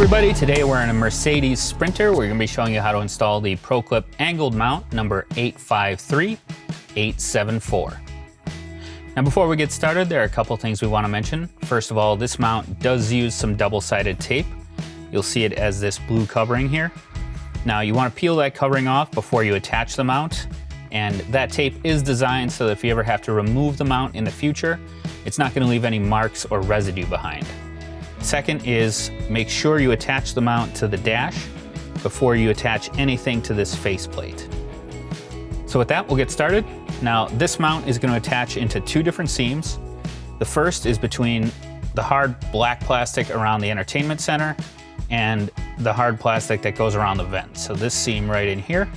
everybody, today we're in a Mercedes Sprinter. We're going to be showing you how to install the ProClip angled mount number 853874. Now before we get started, there are a couple things we want to mention. First of all, this mount does use some double-sided tape. You'll see it as this blue covering here. Now you want to peel that covering off before you attach the mount, and that tape is designed so that if you ever have to remove the mount in the future, it's not going to leave any marks or residue behind. Second is make sure you attach the mount to the dash before you attach anything to this faceplate. So with that, we'll get started. Now this mount is going to attach into two different seams. The first is between the hard black plastic around the entertainment center and the hard plastic that goes around the vent. So this seam right in here.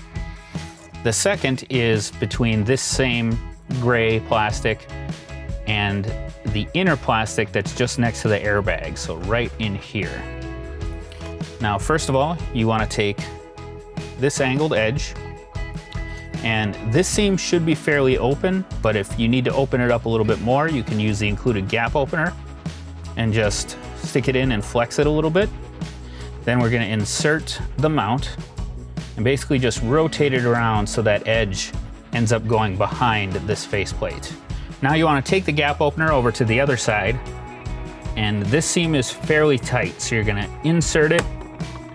The second is between this same gray plastic and the inner plastic that's just next to the airbag, so right in here. Now first of all, you want to take this angled edge, and this seam should be fairly open, but if you need to open it up a little bit more, you can use the included gap opener and just stick it in and flex it a little bit. Then we're going to insert the mount and basically just rotate it around so that edge ends up going behind this faceplate. Now you want to take the gap opener over to the other side, and this seam is fairly tight, so you're going to insert it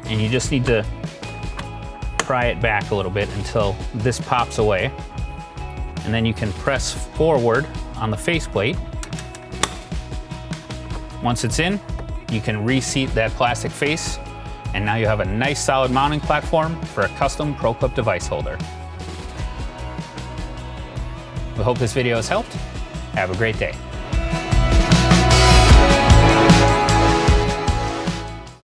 and you just need to pry it back a little bit until this pops away, and then you can press forward on the faceplate. Once it's in, you can reseat that plastic face, and now you have a nice solid mounting platform for a custom ProClip device holder. We hope this video has helped. Have a great day.